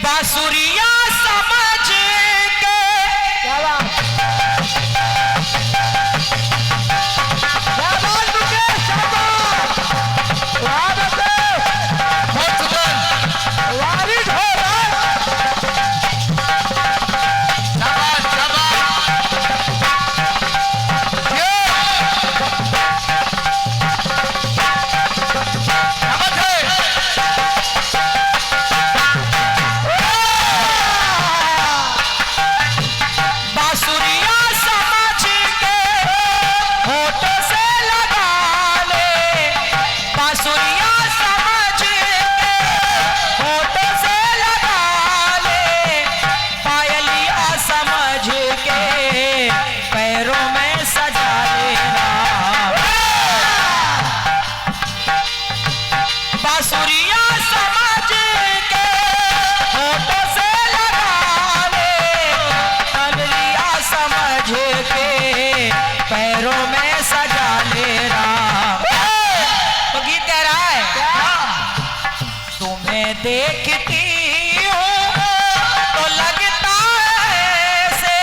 बांसुरिया समझ के देखती हूँ तो लगता है ऐसे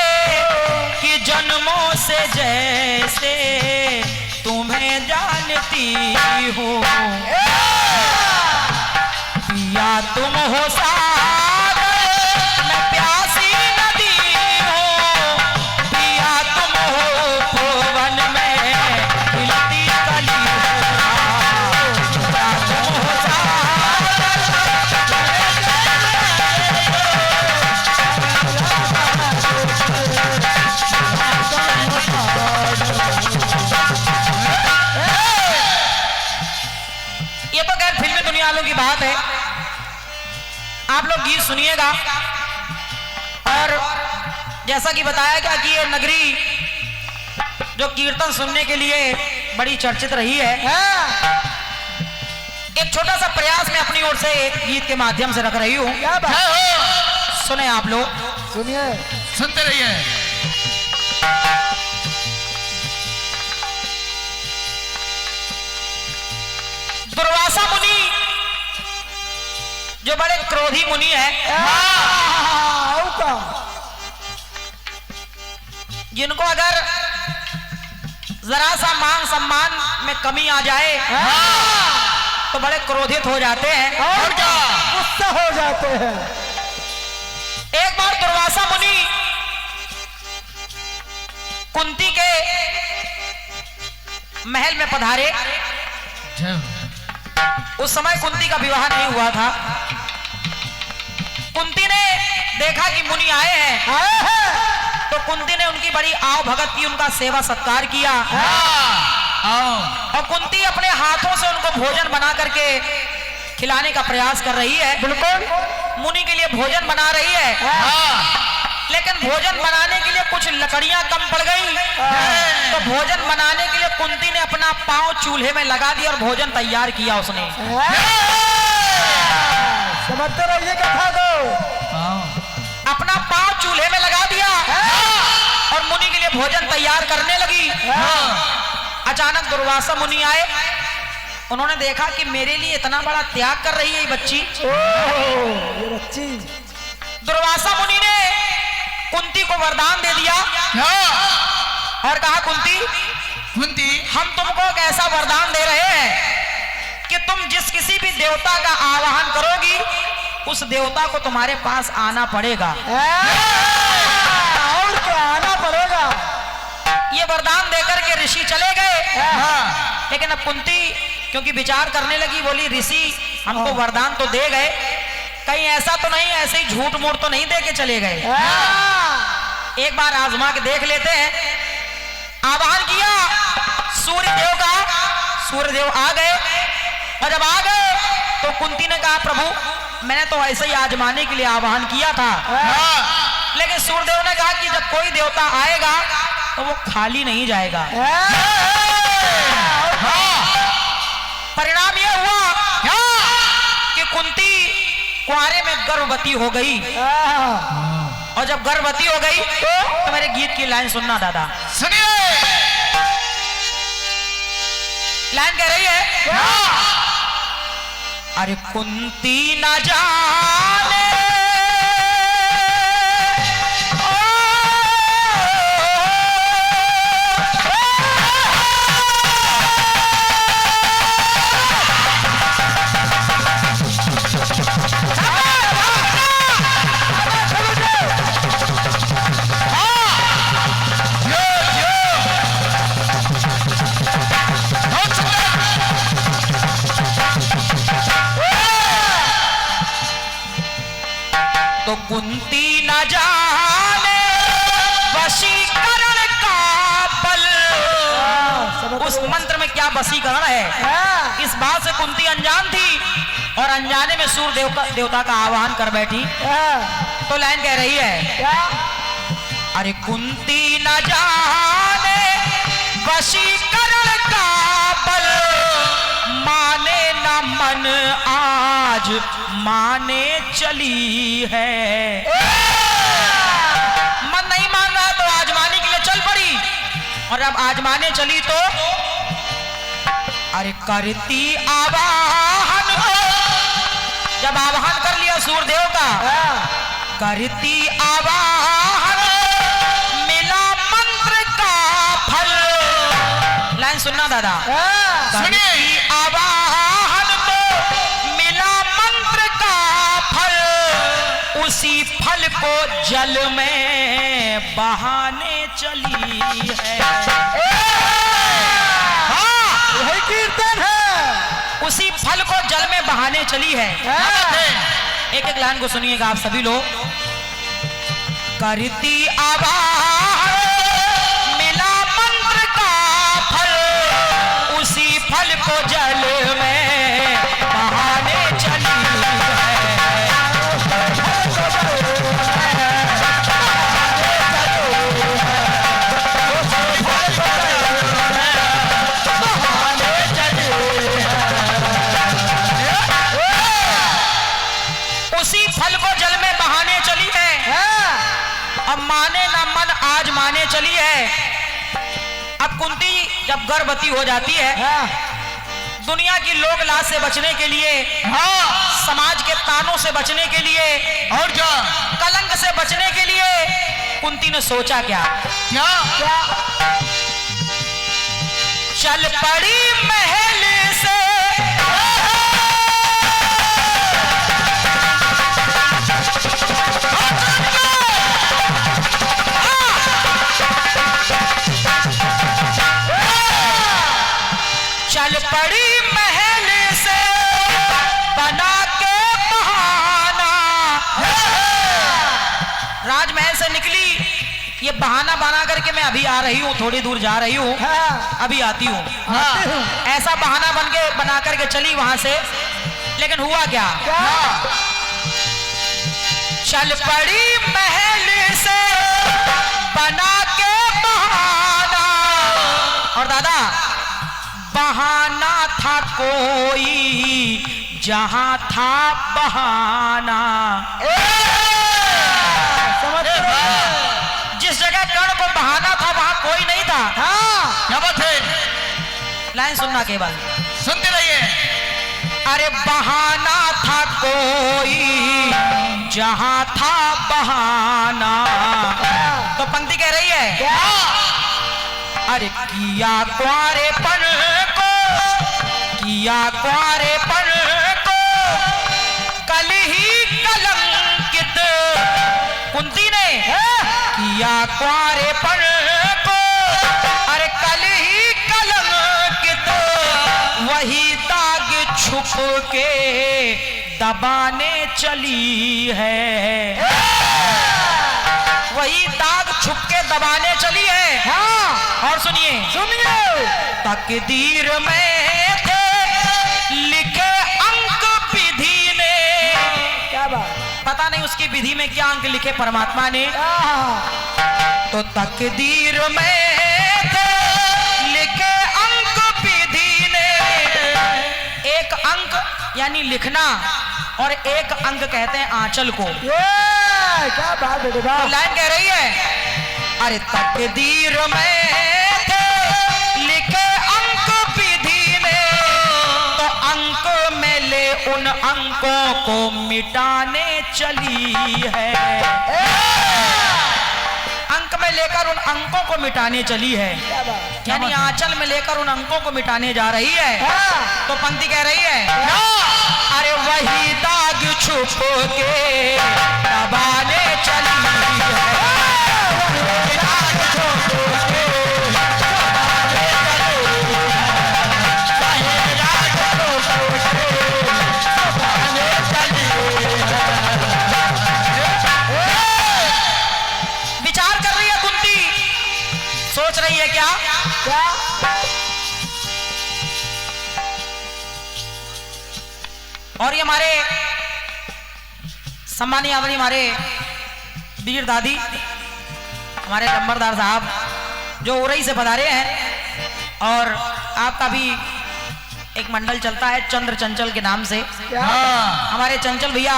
कि जन्मों से जैसे तुम्हें जानती हूँ। पिया तुम हो सागर मैं प्यासी नदी हूँ, पिया तुम हो भुवन में खिलती कली की बात है। आप लोग गीत सुनिएगा और जैसा कि बताया गया कि ये नगरी जो कीर्तन सुनने के लिए बड़ी चर्चित रही है, एक छोटा सा प्रयास मैं अपनी ओर से एक गीत के माध्यम से रख रही हूँ। सुने आप लोग, सुनिए, सुनते रहिए। दुर्वासा मुनि जो बड़े क्रोधी मुनि है, जिनको अगर जरा सा मान सम्मान में कमी आ जाए तो बड़े क्रोधित हो जाते हैं और क्या गुस्सा हो जाते हैं। एक बार दुर्वासा मुनि कुंती के महल में पधारे। उस समय कुंती का विवाह नहीं हुआ था। कुंती ने देखा कि मुनि आए हैं, तो कुंती ने उनकी बड़ी आव भगत की, उनका सेवा सत्कार किया और कुंती अपने हाथों से उनको भोजन बना करके खिलाने का प्रयास कर रही है। बिल्कुल मुनि के लिए भोजन बना रही है, लेकिन भोजन बनाने के लिए कुछ लकड़ियां कम पड़ गई, तो भोजन बनाने के लिए कुंती ने अपना पांव चूल्हे में लगा दिया और भोजन तैयार किया उसने। समझते रहिए कथा को। अपना पांव चूल्हे में लगा दिया और मुनि के लिए भोजन तैयार करने लगी। अचानक दुर्वासा मुनि आए, उन्होंने देखा कि मेरे लिए इतना बड़ा त्याग कर रही है ये बच्ची। ये बच्ची। दुर्वासा मुनि ने कुंती को वरदान दे दिया और कहा, कुंती हम तुमको एक ऐसा वरदान दे रहे हैं कि तुम जिस किसी भी देवता का आवाहन करोगी उस देवता को तुम्हारे पास आना पड़ेगा। और क्या आना पड़ेगा। ये वरदान देकर के ऋषि चले गए। लेकिन अब कुंती क्योंकि विचार करने लगी, बोली ऋषि हमको वरदान तो दे गए, कहीं ऐसा तो नहीं, ऐसे ही झूठ मूठ तो नहीं दे के चले गए। एक बार आजमा के देख लेते हैं। आवाहन किया सूर्य देव का, सूर्य देव आ गए और जब आ गए तो कुंती ने कहा, प्रभु मैंने तो ऐसे ही आजमाने के लिए आवाहन किया था, लेकिन सूर्यदेव ने कहा कि जब कोई देवता आएगा तो वो खाली नहीं जाएगा। परिणाम यह हुआ कि कुंती कुंवारे में गर्भवती हो गई और जब गर्भवती हो गई तो मेरे गीत की लाइन सुनना दादा, सुनिए। लाइन कह रही है, अरे कुंती न जाने कुंती न जाने वशीकरण का बल। उस मंत्र में क्या वशीकरण है, इस बात से कुंती अनजान थी और अनजाने में सूर्य देवता का आह्वान कर बैठी। तो लाइन कह रही है, अरे कुंती न जाने वशीकरण का बल, माने न मन आज माने चली है। मन नहीं मान रहा तो आजमाने के लिए चल पड़ी, और अब आजमाने चली तो अरे करती आवाहन, जब आवाहन कर लिया सूर्यदेव का, करती आवाहन मिला मंत्र का फल। लाइन सुनना दादा, करती आवाहन तो मिला मंत्र का फल, उसी फल को जल में बहाने चली है। यही कीर्तन है, उसी फल को जल में बहाने चली है। एक एक लाइन को सुनिएगा आप सभी लोग। करती आवाहन मिला मंत्र का फल, उसी फल को जल में बहाने चली है। उसी फल को जल में बहाने चली है। अब माने ना मन आज माने चली है। अब कुंती जब गर्भवती हो जाती है, दुनिया की लोक लाज से बचने के लिए, समाज के तानों से बचने के लिए, और क्या कलंक से बचने के लिए कुंती ने सोचा क्या, चल पड़ी महल से चल पड़ी महल से बना के बहाना। राजमहल से निकली, ये बहाना बना करके मैं अभी आ रही हूँ, थोड़ी दूर जा रही हूँ, अभी आती हूँ। ऐसा बहाना बना करके चली वहां से, लेकिन हुआ क्या, चल पड़ी महल से बना के बहाना। और दादा बहाना था कोई जहां था बहाना। जिस जगह कर्ण को बहाना था वहां कोई नहीं था। क्या बात है, लाइन सुनना केवल, सुनते रहिए। अरे बहाना था कोई जहां था बहाना। तो पंक्ति कह रही है, अरे किया कुंवारेपन को, किया कुंवारेपन को कल ही कलंकित। कुंती ने किया कुंवारेपन को, अरे कल ही कलंकित, वही दाग छुप के दबाने चली है। वही दाग छुप के दबाने चली है। और सुनिए, तकदीर में थे लिखे अंक विधि ने। क्या बात, पता नहीं उसकी विधि में क्या अंक लिखे परमात्मा ने। तो तकदीर में थे लिखे अंक विधि ने। एक अंक यानी लिखना, और एक अंक कहते हैं आंचल को। क्या बात है, तो लाइन कह रही है, अरे तकदीर में थे लिखे अंक विधि ने, तो अंक में ले उन अंकों को मिटाने चली है। अंक में लेकर उन अंकों को मिटाने चली है, यानी आंचल में लेकर उन अंकों को मिटाने जा रही है। तो पंक्ति कह रही है, अरे वही दाग छुप के दबाने चली है। और ये हमारे सम्मानीय आदरणीय हमारे वीर दादी हमारे नंबरदार साहब जो उरई से पधारे हैं और आपका भी एक मंडल चलता है चंद्र चंचल के नाम से। हमारे चंचल भैया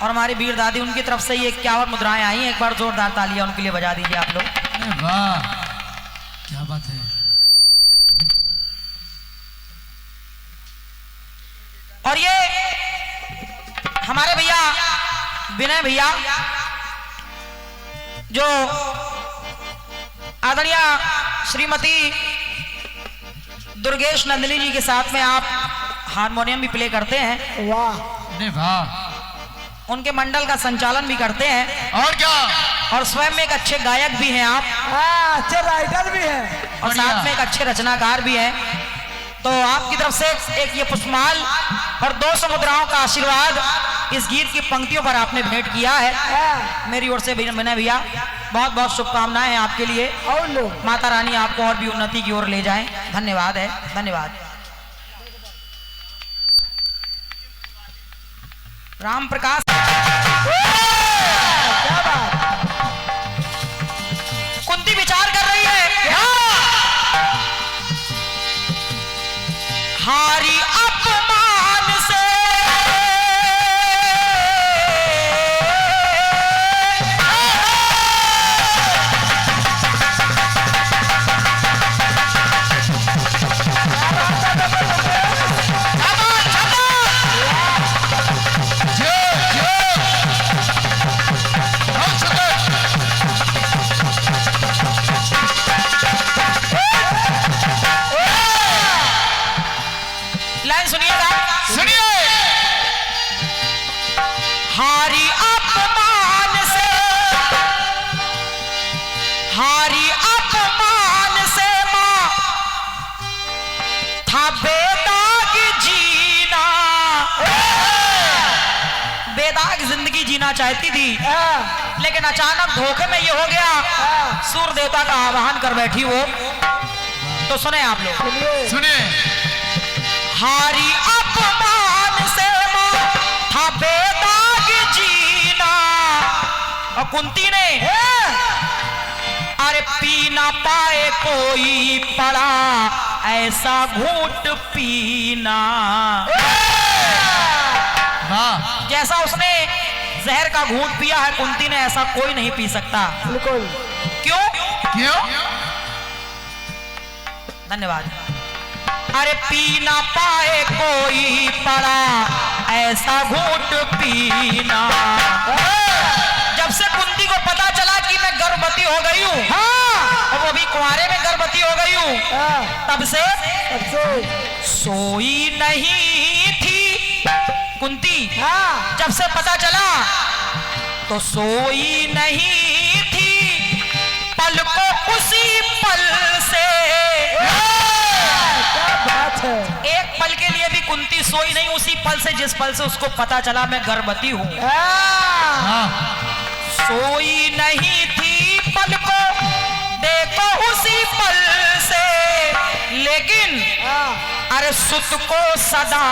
और हमारी वीर दादी उनकी तरफ से ये 51 मुद्राएं आई हैं। एक बार जोरदार तालियां उनके लिए बजा दीजिए आप लोग। वाह क्या बात है। और ये हमारे भैया विनय भैया जो आदरणीय श्रीमती दुर्गेश नंदिनी जी के साथ में आप हारमोनियम भी प्ले करते हैं। वाह वाह। उनके मंडल का संचालन भी करते हैं और क्या, और स्वयं में एक अच्छे गायक भी हैं आप। अच्छे राइटर भी हैं और साथ में एक अच्छे रचनाकार भी हैं। तो आपकी तरफ से एक ये पुष्पमाल और 200 मुद्राओं का आशीर्वाद इस गीत की पंक्तियों पर आपने भेंट किया है। मेरी ओर से विनय भैया बहुत बहुत शुभकामनाएं हैं आपके लिए। और लोग माता रानी आपको और भी उन्नति की ओर ले जाएं। धन्यवाद है, धन्यवाद। राम प्रकाश क्या बात। कुंती विचार कर रही है हारी अपमान से हारी अपमान से, हारी अपमान से मां था बेदाग जीना। बेदाग जिंदगी जीना चाहती थी, लेकिन अचानक धोखे में ये हो गया सूर्य देवता का आवाहन कर बैठी वो। तो सुने आप लोग, सुनिए। हारी अपमान से मां था बेदाग जीना। और कुंती ने अरे पी ना पाए कोई पड़ा ऐसा घूंट पीना। जैसा उसने जहर का घूंट पिया है कुंती ने, ऐसा कोई नहीं पी सकता। बिल्कुल। क्यों? क्यों? धन्यवाद। अरे पी ना पाए कोई पड़ा ऐसा घूंट पीना। जब से कुंती को पता चला कि मैं गर्भवती हो गई हूँ, और वो भी कुंवारे में गर्भवती हो गई हूँ, तब से सोई नहीं थी कुंती। जब से पता चला तो सोई नहीं थी, पल को उसी पल से। एक पल के लिए भी कुंती सोई नहीं, उसी पल से जिस पल से उसको पता चला मैं गर्भवती हूं। सोई नहीं थी पल को, देखो उसी पल से। लेकिन अरे सुत को सदा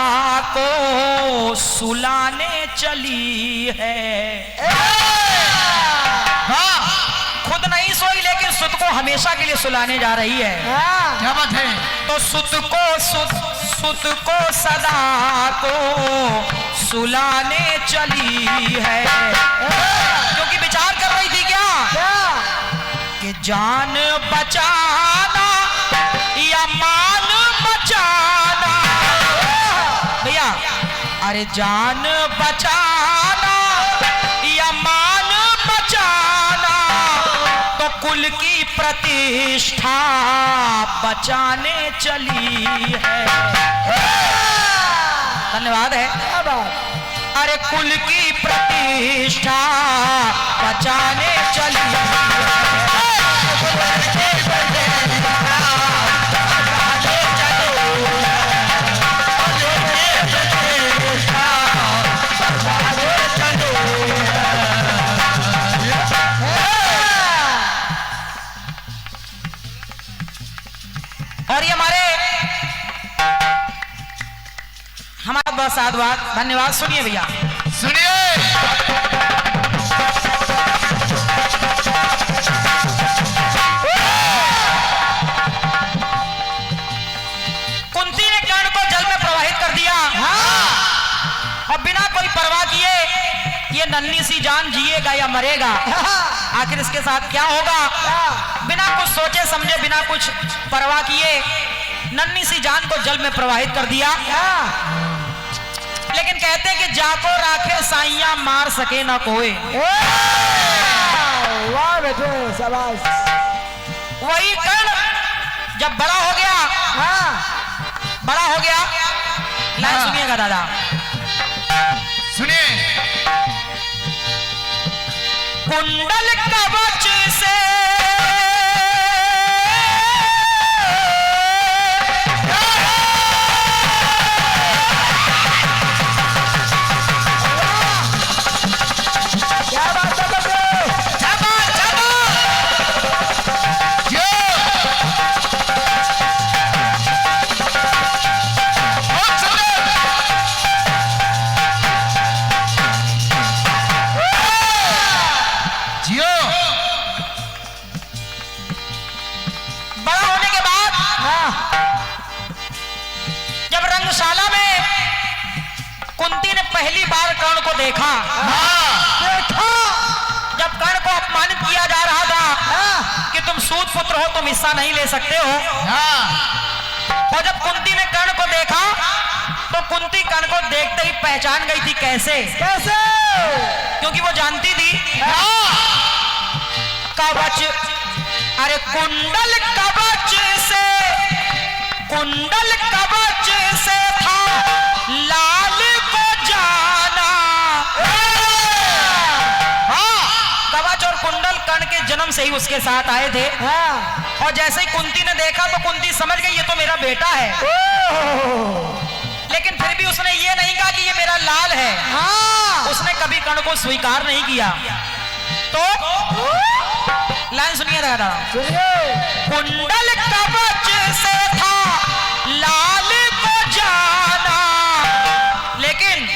को सुलाने चली है। खुद नहीं सोई लेकिन सुत को हमेशा के लिए सुलाने जा रही है। क्या बात है। तो सुत को सदा को सुलाने चली है। क्योंकि विचार कर रही थी क्या कि जान बचाना या मान बचाना। भैया अरे जान बचाना या मान बचाना, तो कुल की प्रतिष्ठा बचाने चली है। धन्यवाद है। अरे कुल की प्रतिष्ठा बचाने चली है। और ये हमारा बहुत साधुवाद धन्यवाद। सुनिए भैया, सुनिए। कुंती ने कर्ण को जल में प्रवाहित कर दिया। और बिना कोई परवाह किए ये नन्ही सी जान जिएगा या मरेगा, आखिर इसके साथ क्या होगा, बिना कुछ सोचे समझे, बिना कुछ परवाह किए नन्ही सी जान को जल में प्रवाहित कर दिया। लेकिन कहते हैं कि जाको राखे साइया मार सके ना कोई। वाह बेटे शाबाश। वही कर्ण जब बड़ा हो गया, बड़ा हो गया, लाइन सुनिएगा दादा, सुनिए। कुंडल कवच से पहली बार कर्ण को देखा, जब कर्ण को अपमानित किया जा रहा था कि तुम सूत पुत्र हो, तुम हिस्सा नहीं ले सकते हो, और जब कुंती ने कर्ण को देखा तो कुंती कर्ण को देखते ही पहचान गई थी। कैसे? क्योंकि वो जानती थी कवच, अरे कुंडल कवच से, कुंडल कवच से था लाल को जाना। कवच और कुंडल कर्ण के जन्म से ही उसके साथ आए थे। और जैसे ही कुंती ने देखा तो कुंती समझ गई ये तो मेरा बेटा है। लेकिन फिर भी उसने ये नहीं कहा कि ये मेरा लाल है। उसने कभी कर्ण को स्वीकार नहीं किया। तो लाइन सुनिए दादा, कुंडल कवच से था लाल को जाना, लेकिन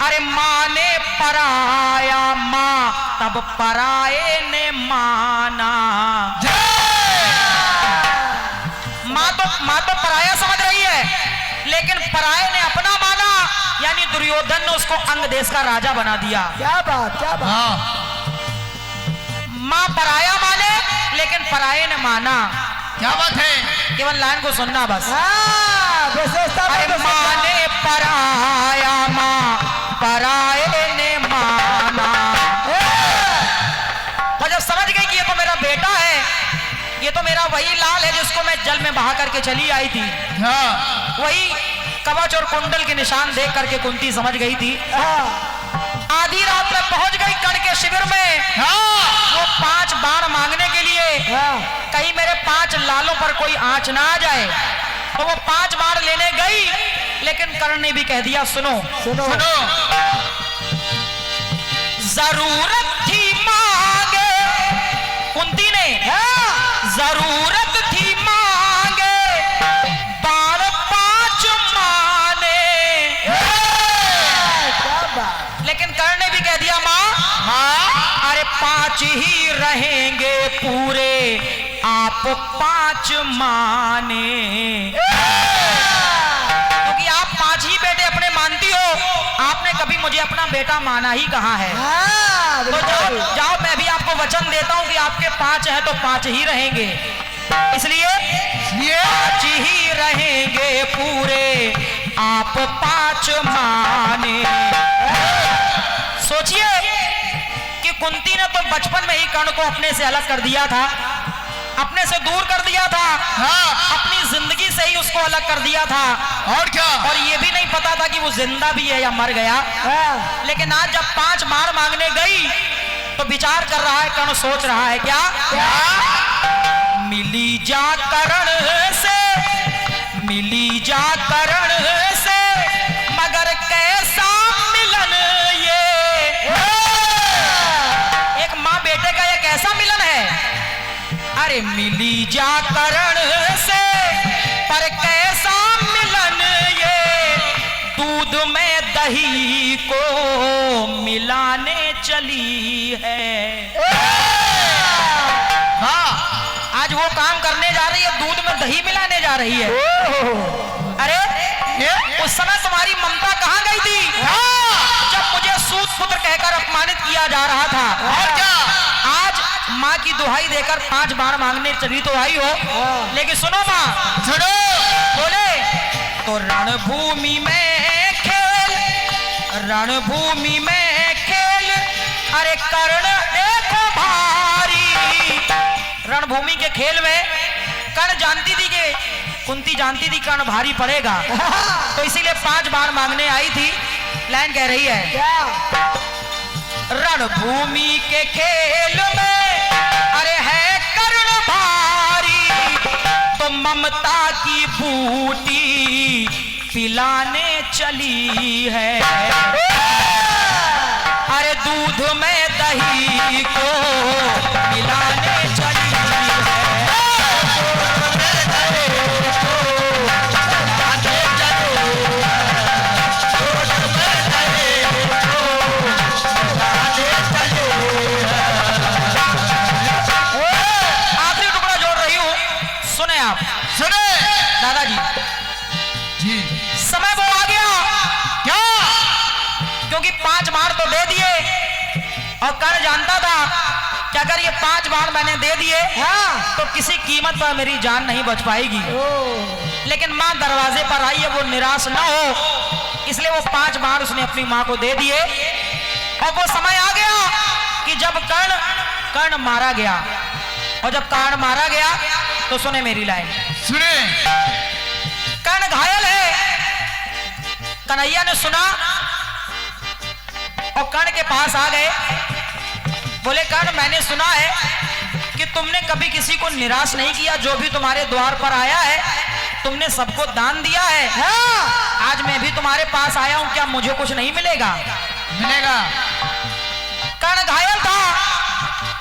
अरे माँ ने पराया, माँ तब पराये ने माना। माँ तो पराया समझ रही है, लेकिन पराये ने अपना माना, यानी दुर्योधन ने उसको अंग देश का राजा बना दिया। क्या बात, क्या बात। माँ पराया माने, लेकिन पराये ने माना। क्या बात है? केवल लाइन को सुनना बस। अरे माँ ने पराया, माँ पराये ने माना। और जब समझ गई कि ये तो मेरा बेटा है, ये तो मेरा वही लाल है जिसको मैं जल में बहा करके चली आई थी, वही कवच और कुंडल के निशान देख करके कुंती समझ गई थी। आधी रात में पहुंच गई कर्ण के शिविर में। वो 5 बाण मांगने के लिए, कहीं मेरे 5 लालों पर कोई आंच ना आ जाए, तो वो 5 बाण लेने गई। लेकिन कर्ण ने भी कह दिया सुनो सुनो, जरूरत थी मांगे, कुंती ने जरूरत थी मांगे, बाण 5 माने। लेकिन कर्ण ने भी कह दिया माँ, अरे 5 ही रहेंगे पूरे, आप 5 माने। क्योंकि आप 5 ही बेटे अपने मानती हो, आपने कभी मुझे अपना बेटा माना ही कहाँ है। तो जाओ मैं भी आपको वचन देता हूँ कि आपके 5 हैं तो 5 ही रहेंगे। इसलिए 5 ही रहेंगे पूरे, आप 5 माने। सोचिए कि कुंती ने तो बचपन में ही कर्ण को अपने से अलग कर दिया था, अपने से दूर कर दिया था, अपनी जिंदगी से ही उसको अलग कर दिया था। और क्या? और ये भी नहीं पता था कि वो जिंदा भी है या मर गया। लेकिन आज जब 5 बाण मांगने गई तो विचार कर रहा है कर्ण, सोच रहा है क्या, मिली जा कर्ण से, मिली जा कर्ण से, मगर कैसा मिलन ये। एक माँ बेटे का ये कैसा मिलन है। अरे मिली जा कर्ण से, पिलाने चली है। हाँ आज वो काम करने जा रही है, दूध में दही मिलाने जा रही है। अरे उस समय तुम्हारी ममता कहाँ गई थी जब मुझे सूत पुत्र कहकर अपमानित किया जा रहा था? और क्या? आज माँ की दुहाई देकर 5 बार मांगने चली तो आई हो, लेकिन सुनो माँ, सुनो। बोले तो रणभूमि में खेल, रणभूमि में खेल, अरे कर्ण देखो भारी। रणभूमि के खेल में कर्ण जानती थी कि कुंती जानती थी कर्ण भारी पड़ेगा, तो इसीलिए 5 बार मांगने आई थी। लाइन कह रही है रणभूमि के खेल में अरे है कर्ण भारी, तो ममता की बूटी पिलाने चली है। अरे दूध में दही को मिलाने चली है। सुने दादाजी जी, समय वो आ गया क्या? क्योंकि 5 बार तो दे दिए और कर्ण जानता था कि अगर ये 5 बार मैंने दे दिए तो किसी कीमत पर मेरी जान नहीं बच पाएगी। लेकिन माँ दरवाजे पर आई है, वो निराश ना हो, इसलिए वो 5 बार उसने अपनी माँ को दे दिए। और वो समय आ गया कि जब कर्ण मारा गया, और जब कर्ण मारा गया तो सुने मेरी लाइन, सुने। कर्ण घायल है। कन्हैया ने सुना और कर्ण के पास आ गए। बोले कर्ण, मैंने सुना है कि तुमने कभी किसी को निराश नहीं किया, जो भी तुम्हारे द्वार पर आया है तुमने सबको दान दिया है। आज मैं भी तुम्हारे पास आया हूं, क्या मुझे कुछ नहीं मिलेगा? मिलेगा। कर्ण घायल था,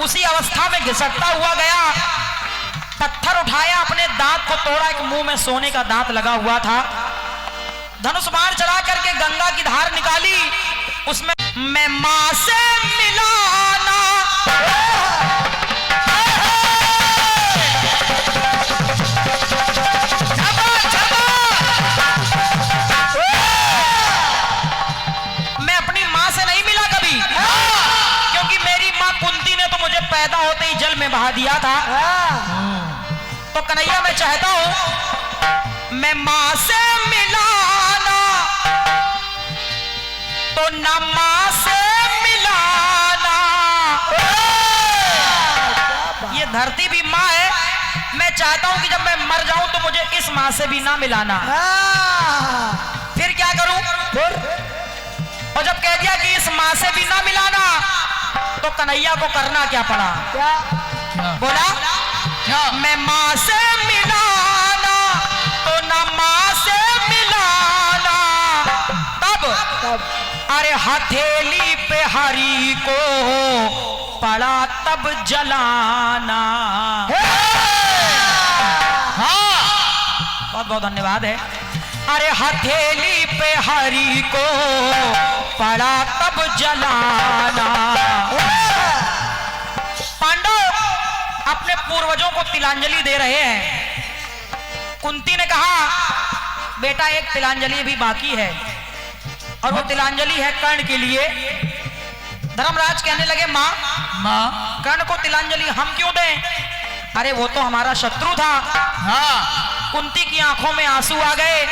उसी अवस्था में घिसटता हुआ गया, पत्थर उठाया, अपने दांत को तोड़ा, एक मुंह में सोने का दांत लगा हुआ था, धनुष बाण चला करके गंगा की धार निकाली, उसमें मैं मां से मिलाना। मैं अपनी मां से नहीं मिला कभी, क्योंकि मेरी मां कुंती ने तो मुझे पैदा होते ही जल में बहा दिया था। तो कन्हैया मैं चाहता हूं मैं मां से मिलाना, तो ना मां से मिलाना। ये धरती भी मां है, मैं चाहता हूं कि जब मैं मर जाऊं तो मुझे इस मां से भी ना मिलाना। फिर क्या करूं? और जब कह दिया कि इस मां से भी ना मिलाना, तो कन्हैया को करना क्या पड़ा? क्या? बोला क्या? मैं मां से मिलाना, तो ना मां से मिलाना। तब अरे हथेली पे हरी को पड़ा तब जलाना। हाँ, बहुत बहुत धन्यवाद है। अरे हथेली पे हरी को पड़ा तब जलाना। पांडव अपने पूर्वजों को तिलांजलि दे रहे हैं। कुंती ने कहा बेटा एक तिलांजलि अभी बाकी है, और वो तिलांजलि है कर्ण के लिए। धर्मराज कहने लगे माँ कर्ण को तिलांजलि हम क्यों दें? अरे वो तो हमारा शत्रु था। हाँ, कुंती की आंखों में आंसू आ गए।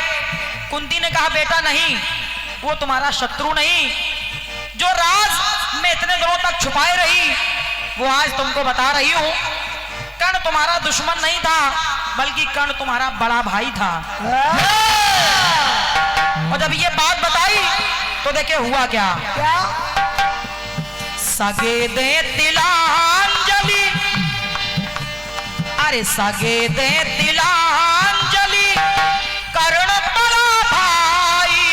कुंती ने कहा बेटा नहीं, वो तुम्हारा शत्रु नहीं, जो राज में इतने दिनों तक छुपाए रही वो आज तुमको बता रही हूं। कर्ण तुम्हारा दुश्मन नहीं था, बल्कि कर्ण तुम्हारा बड़ा भाई था। और जब ये बात बताई तो देखे हुआ क्या? सगे दे तिलांजलि, अरे सगे दे तिलांजलि कर्ण बड़ा भाई।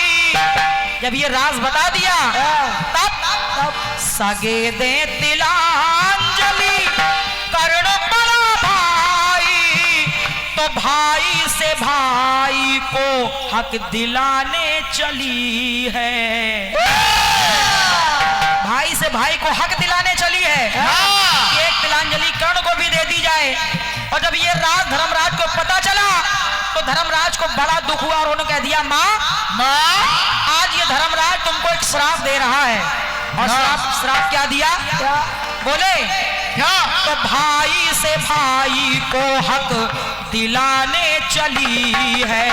जब ये राज बता दिया तब सगे दे तिलांजलि कर्ण बड़ा भाई, तो भाई से भाई को हक दिलाने चली है। से भाई को हक दिलाने चली है कि एक तिलांजलि कर्ण को भी दे दी जाए। और जब ये राज धर्मराज को पता चला तो धर्मराज को बड़ा दुख हुआ और उन्होंने कह दिया, माँ आज ये धर्मराज तुमको एक श्राप दे रहा है। और श्राप क्या दिया? क्या? बोले क्या? तो भाई से भाई को हक दिलाने चली है।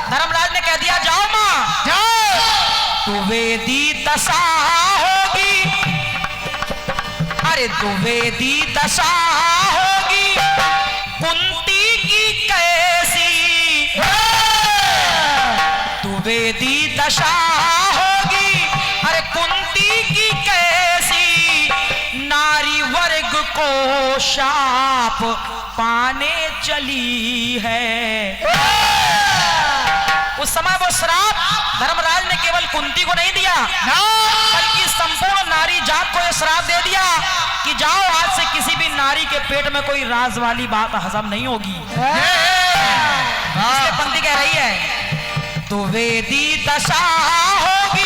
धर्मराज ने कह दिया, जाओ माँ, जाओ। तू वेदी दशा होगी, अरे तू वेदी दशा होगी कुंती की कैसी, तू वेदी दशा होगी अरे कुंती की कैसी, नारी वर्ग को शाप पाने चली है। उस समय वो श्राप धर्मराज ने केवल कुंती को नहीं दिया, बल्कि संपूर्ण नारी जात को यह श्राप दे दिया कि जाओ आज से किसी भी नारी के पेट में कोई राज वाली बात हजम नहीं होगी। इसलिए पंक्ति कह रही है, तो वेदी दशा होगी